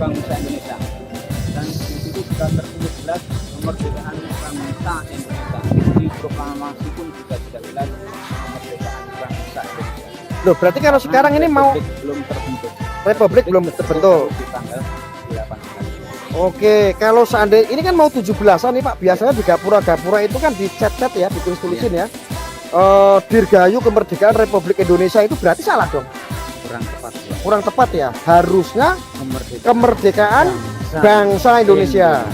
bangsa Indonesia. Dan di situ sudah tertulis jelas kemerdekaan bangsa Indonesia. Di proklamasi pun juga sudah jelas kemerdekaan bangsa Indonesia. Loh, berarti kalau sekarang ini mau belum terbentuk. Republik belum terbentuk. Di tanggal 18. Oke, kalau seandainya ini kan mau 17-an nih Pak. Biasanya di gapura-gapura itu kan dicet-cet ya, ditulis-tulisin ya. Dirgayu kemerdekaan Republik Indonesia, itu berarti salah dong. Kurang tepat ya. Kurang tepat ya. Harusnya kemerdekaan bangsa Indonesia.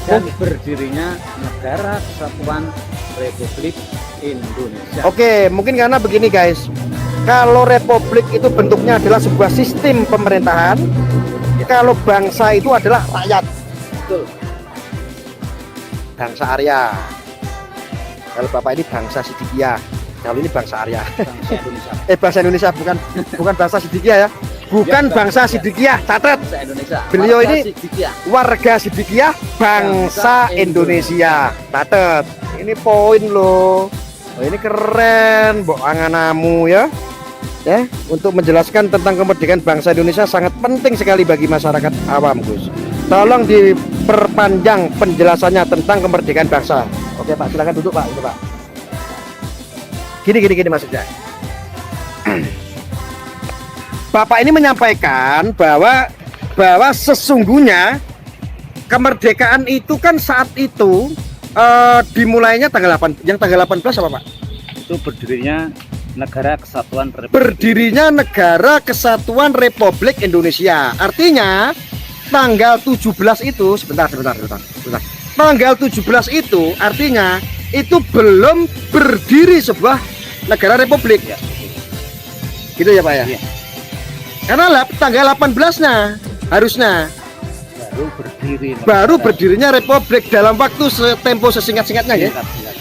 Dan berdirinya Negara Kesatuan Republik Indonesia. Oke, mungkin karena begini guys. Kalau republik itu bentuknya adalah sebuah sistem pemerintahan, kalau bangsa itu adalah rakyat. Betul. Bangsa Arya. Kalau Bapak ini bangsa Sidikiyah. Kalau ini bangsa Arya. Bangsa Indonesia. Bangsa Indonesia, bukan bangsa Sidikiyah ya. Bukan bangsa Sidikiyah, catat. Bangsa Indonesia. Beliau Warga ini Sidikiyah. warga Sidikiyah, bangsa Indonesia. Catat. Ini poin loh. Oh, ini keren, Mbok Anganamu ya. Ya, untuk menjelaskan tentang kemerdekaan bangsa Indonesia sangat penting sekali bagi masyarakat awam, Gus. Tolong diperpanjang penjelasannya tentang kemerdekaan bangsa. Oke, Pak, silakan duduk, Pak. Itu, Pak. Gini maksudnya. Bapak ini menyampaikan bahwa sesungguhnya kemerdekaan itu kan saat itu dimulainya tanggal 8. Yang tanggal 18 apa, Pak? Itu berdirinya Negara Kesatuan Republik. Berdirinya Negara Kesatuan Republik Indonesia. Artinya tanggal 17 itu sebentar. Tanggal 17 itu artinya itu belum berdiri sebuah negara republik. Ya. Gitu ya, Pak ya? Ya. Karena tanggal 18-nya harusnya baru berdirinya republik dalam waktu tempo sesingkat-singkatnya ya.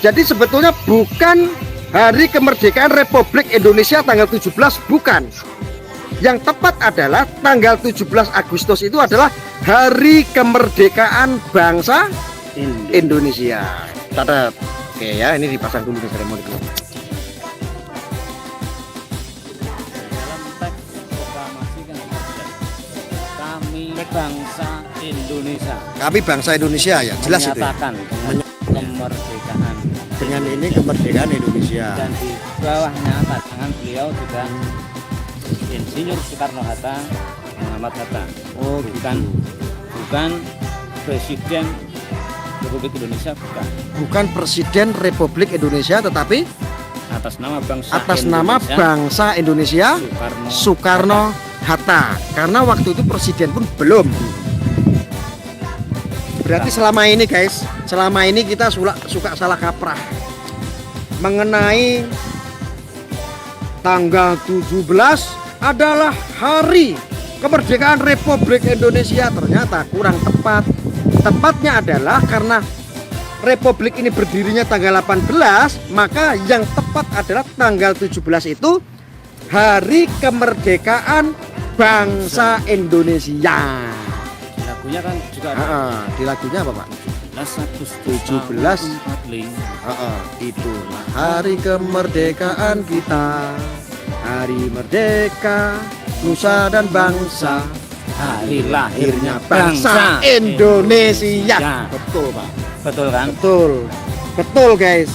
Jadi sebetulnya bukan Hari Kemerdekaan Republik Indonesia tanggal 17, bukan. Yang tepat adalah tanggal 17 Agustus itu adalah Hari Kemerdekaan Bangsa Indonesia. Catat. Oke ya, ini dipasang dulu di seremoni dulu. Dalam teks proklamasi kan kami bangsa Indonesia. Kami bangsa Indonesia ya, jelas itu. Ya? Menyatakan kemerdekaan. Dengan ini kemerdekaan Indonesia. Dan di bawahnya atas tangan beliau juga Insinyur Soekarno-Hatta, Muhammad Hatta. Oh, bukan Presiden Republik Indonesia, bukan. Bukan Presiden Republik Indonesia, tetapi Atas nama bangsa bangsa Indonesia Soekarno Hatta. Karena waktu itu presiden pun belum. Berarti selama ini guys, selama ini kita suka salah kaprah mengenai tanggal 17 adalah hari kemerdekaan Republik Indonesia. Ternyata kurang tepat. Tepatnya adalah karena Republik ini berdirinya tanggal 18, maka yang tepat adalah tanggal 17 itu Hari Kemerdekaan Bangsa Indonesia. Lagunya kan juga ada. Di lagunya apa, Pak? 17 Itulah hari kemerdekaan kita, hari merdeka Nusa dan bangsa, hari lahirnya bangsa Indonesia. Betul, Pak. Betul kan? Betul guys.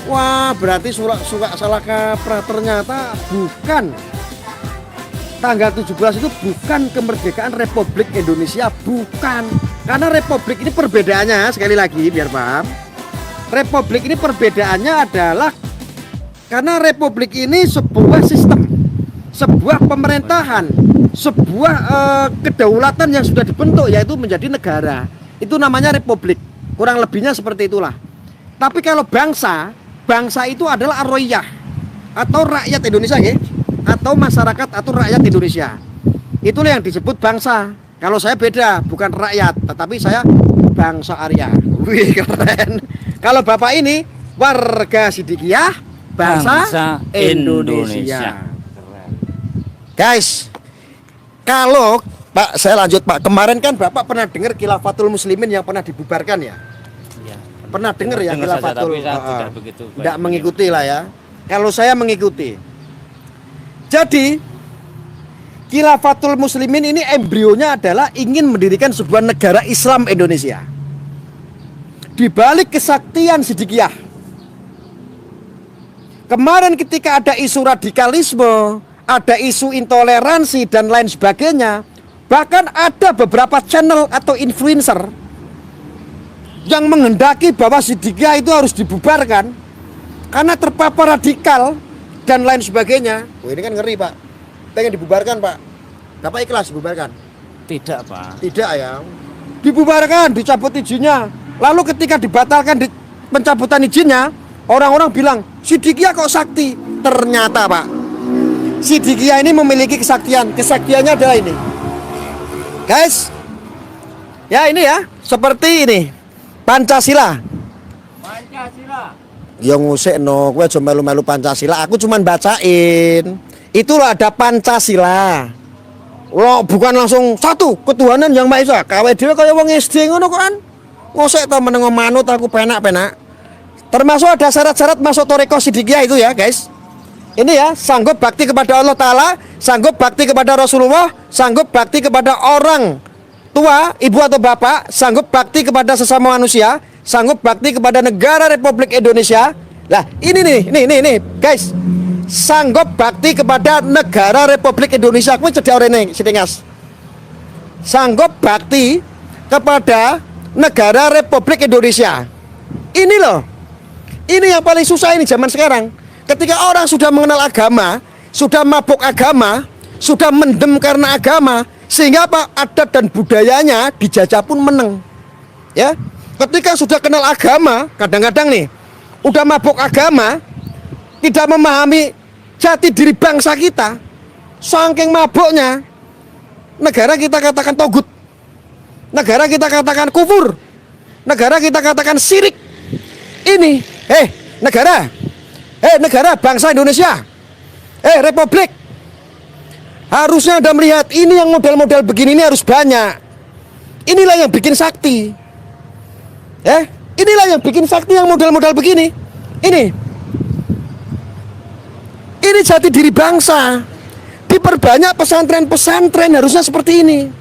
Wah, berarti suka salah kaprah. Ternyata bukan. Tanggal 17 itu bukan kemerdekaan Republik Indonesia, bukan. Karena republik ini perbedaannya, sekali lagi biar paham. Republik ini perbedaannya adalah karena republik ini sebuah sistem, sebuah pemerintahan, sebuah kedaulatan yang sudah dibentuk, yaitu menjadi negara. Itu namanya republik. Kurang lebihnya seperti itulah. Tapi kalau bangsa itu adalah ar-royah atau rakyat Indonesia ya, atau masyarakat atau rakyat Indonesia. Itulah yang disebut bangsa. Kalau saya beda, bukan rakyat, tetapi saya bangsa Arya. Wih, keren. Kalau Bapak ini warga Sidikiyah, bangsa Indonesia. Guys, kalau Pak, saya lanjut Pak. Kemarin kan Bapak pernah dengar Khilafatul Muslimin yang pernah dibubarkan ya? Iya. Pernah dengar ya Khilafatul? Tidak mengikuti lah ya. Kalau saya mengikuti. Jadi Khilafatul Muslimin ini embrionya adalah ingin mendirikan sebuah negara Islam Indonesia. Di balik kesaktian Siddiqiyah. Kemarin ketika ada isu radikalisme, ada isu intoleransi dan lain sebagainya, bahkan ada beberapa channel atau influencer yang menghendaki bahwa Siddiqiyah itu harus dibubarkan karena terpapar radikal dan lain sebagainya. Wah, ini kan ngeri, Pak. Pengen dibubarkan, Pak. Bapak ikhlas dibubarkan? Tidak, Pak. Tidak ya. Dibubarkan, dicabut izinnya. Lalu ketika dibatalkan pencabutan izinnya, orang-orang bilang, Siddiqiyah kok sakti? Ternyata, Pak, Siddiqiyah ini memiliki kesaktian. Kesaktiannya adalah ini. Guys, ya ini ya, seperti ini. Pancasila. Pancasila. Ya ngusik no, gue cuma melu-melu Pancasila. Aku cuman bacain. Itulah ada Pancasila. Lo bukan langsung satu ketuhanan yang Maha Esa. Kawe dhewe kaya wong SD ngono kok kan. Ngosek to meneng manut aku penak-penak. Termasuk ada syarat-syarat masuk toreko Siddiqiyah itu ya, guys. Ini ya, sanggup bakti kepada Allah Ta'ala, sanggup bakti kepada Rasulullah, sanggup bakti kepada orang tua, ibu atau bapak, sanggup bakti kepada sesama manusia, sanggup bakti kepada negara Republik Indonesia. Lah, ini nih, guys. Sanggup bakti kepada negara Republik Indonesia. Aku cedak orene Sidingas. Sanggup bakti kepada negara Republik Indonesia. Ini loh. Ini yang paling susah ini zaman sekarang. Ketika orang sudah mengenal agama, sudah mabuk agama, sudah mendem karena agama, sehingga apa? Adat dan budayanya dijajah pun meneng. Ya. Ketika sudah kenal agama, kadang-kadang nih udah mabuk agama, tidak memahami jati diri bangsa kita, saking mabuknya, negara kita katakan togut, negara kita katakan kufur, negara kita katakan syirik. Ini, negara bangsa Indonesia, Republik, harusnya Anda melihat ini yang model-model begini ini harus banyak. Inilah yang bikin sakti. Inilah yang bikin sakti yang model-model begini. Ini jati diri bangsa. Diperbanyak pesantren-pesantren harusnya seperti ini.